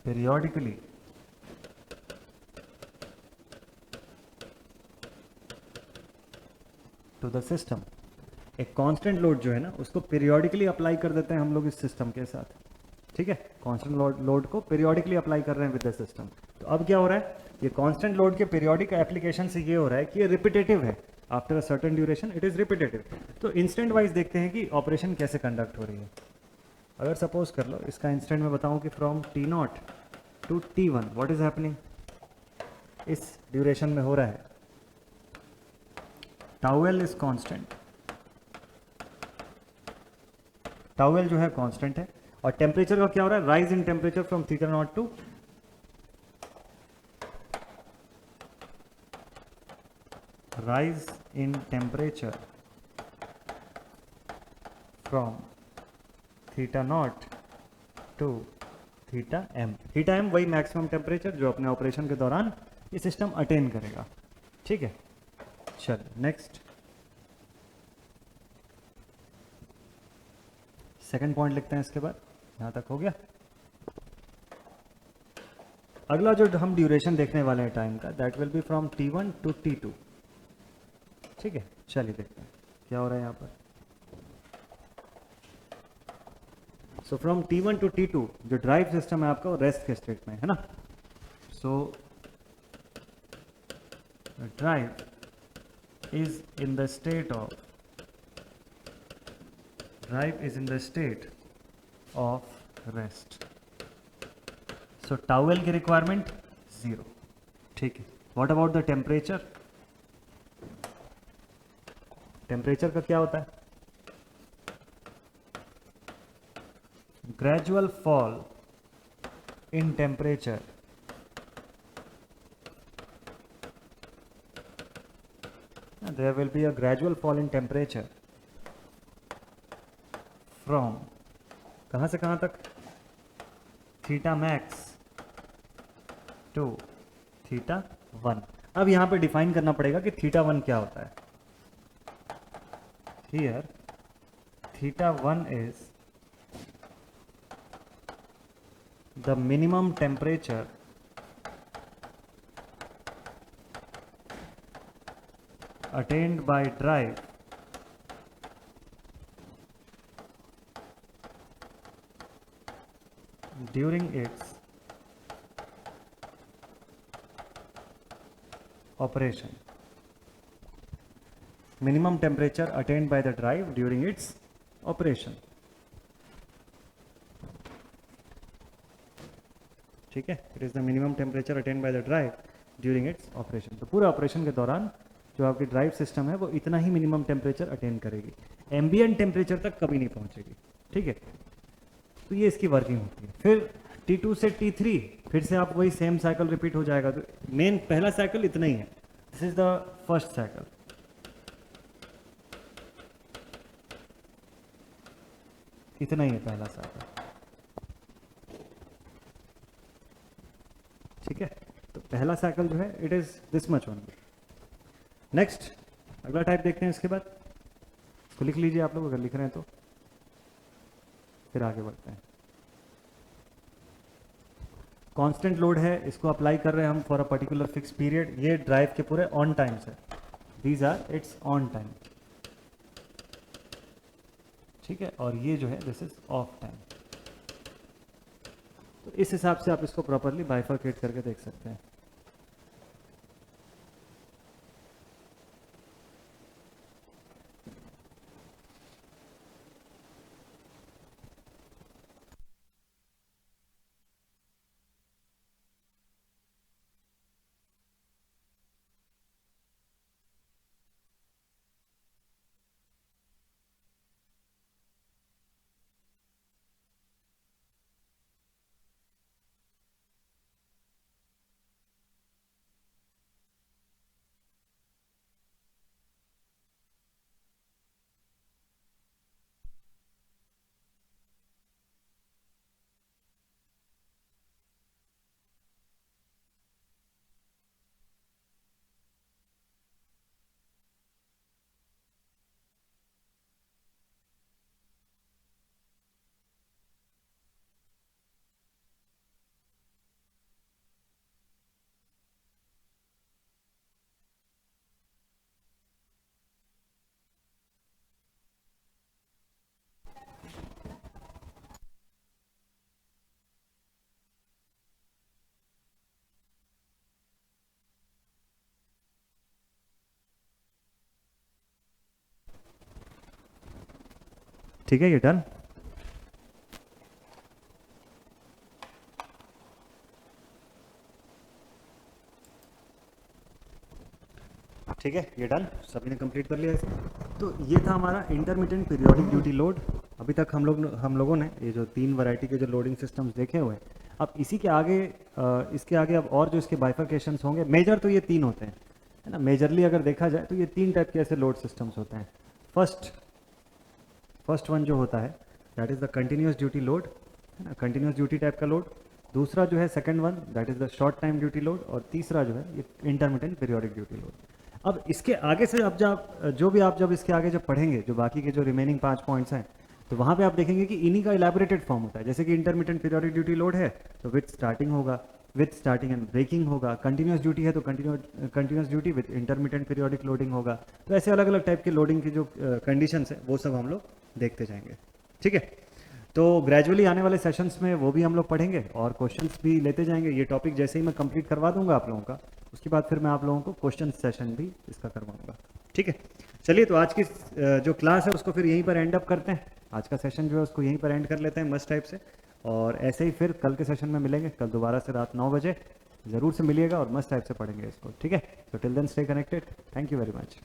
S1: periodically to the system. एक कांस्टेंट लोड जो है ना उसको पीरियोडिकली अप्लाई कर देते हैं हम लोग इस सिस्टम के साथ, ठीक है। कांस्टेंट लोड को पीरियोडिकली अप्लाई कर रहे हैं विद द सिस्टम। तो अब क्या हो रहा है, ये कांस्टेंट लोड के पीरियोडिक एप्लीकेशन से ये हो रहा है कि ये रिपीटेटिव है, after a certain duration it is repetitive. तो इंस्टेंट वाइज देखते हैं कि ऑपरेशन कैसे कंडक्ट हो रही है। अगर सपोज कर लो इसका इंस्टेंट में बताऊं कि from T0 to T1 what is happening, इस ड्यूरेशन में हो रहा है टाउएल इज कांस्टेंट, टाउएल जो है कांस्टेंट है, और टेम्परेचर का क्या हो रहा है, rise in temperature from θ0 to rise in temperature from θ0 to θm। θm वही मैक्सिमम टेम्परेचर जो अपने ऑपरेशन के दौरान ये सिस्टम अटेन करेगा, ठीक है। चल नेक्स्ट सेकंड पॉइंट लिखते हैं, इसके बाद यहां तक हो गया। अगला जो हम ड्यूरेशन देखने वाले हैं टाइम का, that will be from T1 to T2, ठीक है। चलिए देखते हैं क्या हो रहा है यहाँ पर। So from T1 to T2 जो ड्राइव सिस्टम है आपका वो रेस्ट के स्टेट में है ना। So drive is in the state of rest. So tau L की रिक्वायरमेंट 0, ठीक है। What about the temperature, temperature का क्या होता है, gradual fall in temperature there will be a gradual fall in temperature from कहां से कहां तक, थीटा मैक्स टू θ1। अब यहां पे डिफाइन करना पड़ेगा कि θ1 क्या होता है। Here θ1 is the minimum temperature attained by drive during its operation। minimum temperature attained by the drive during its operation, ठीक है। It is the minimum temperature attend by the drive during its operation. तो पूरे operation के दौरान जो आपकी drive system है वो इतना ही मिनिमम टेम्परेचर अटेंड करेगी, एम्बिएंट टेम्परेचर तक कभी नहीं पहुंचेगी, ठीक है। तो ये इसकी वर्किंग होती है। फिर T2 से T3 फिर से आप वही सेम साइकिल रिपीट हो जाएगा। तो मेन पहला साइकिल इतना ही है, this is the first cycle, इतना ही है पहला साइकिल, ठीक है। तो पहला साइकिल जो है it is this much only. Next अगला टाइप देखते हैं, इसके बाद इसको लिख लीजिए आप लोग अगर लिख रहे हैं तो, फिर आगे बढ़ते हैं। कांस्टेंट लोड है, इसको अप्लाई कर रहे हैं हम for a particular fix period. ये ड्राइव के पूरे ऑन टाइम से, these are its on time, ठीक है। और ये जो है दिस इज ऑफ टाइम। तो इस हिसाब से आप इसको प्रॉपरली बाइफरकेट करके देख सकते हैं। ठीक है, ये डन। ठीक है, ये डन, सभी ने कंप्लीट कर लिया इसे। तो ये था हमारा इंटरमिटेंट पीरियोडिक ड्यूटी लोड। अभी तक हम लोगों ने ये जो 3 वैरायटी के जो लोडिंग सिस्टम्स देखे हुए हैं, अब इसी के आगे इसके आगे अब और जो इसके बाइफर्केशंस होंगे, मेजर तो ये 3 होते हैं, है ना। मेजरली अगर देखा जाए तो ये 3 टाइप के ऐसे लोड सिस्टम्स होते हैं। फर्स्ट वन जो होता है that is the continuous duty load, है ना, कंटिन्यूस ड्यूटी टाइप का लोड। दूसरा जो है second one that is the short time duty load, और तीसरा जो है ये इंटरमिटेंट पीरियोडिक ड्यूटी लोड। अब इसके आगे से अब जब इसके आगे जब पढ़ेंगे, जो बाकी के जो रिमेनिंग 5 पॉइंट्स हैं, तो वहाँ पे आप देखेंगे कि इन्हीं का इलेबोरेटेड फॉर्म होता है। जैसे कि इंटरमिटेंट पीरियोडिक ड्यूटी लोड है तो विथ स्टार्टिंग होगा, विथ स्टार्टिंग एंड ब्रेकिंग होगा। कंटिन्यूस ड्यूटी है तो continuous duty with intermittent periodic loading होगा। तो ऐसे अलग अलग टाइप के लोडिंग की जो कंडीशंस है वो सब हम लोग देखते जाएंगे। ठीक है, तो ग्रेजुअली आने वाले सेशंस में वो भी हम लोग पढ़ेंगे और क्वेश्चंस भी लेते जाएंगे। ये टॉपिक जैसे ही मैं कंप्लीट करवा दूंगा आप लोगों का, उसके बाद फिर मैं आप लोगों को क्वेश्चन सेशन भी इसका करवाऊंगा। ठीक है, चलिए तो आज की जो क्लास है उसको फिर यहीं पर एंड अप करते हैं। आज का सेशन जो है उसको यहीं पर एंड कर लेते हैं मस्ट टाइप से, और ऐसे ही फिर कल के सेशन में मिलेंगे। कल दोबारा से रात 9 बजे ज़रूर से मिलिएगा और मस्ट टाइप से पढ़ेंगे इसको। ठीक है, तो till then stay connected. Thank you very much.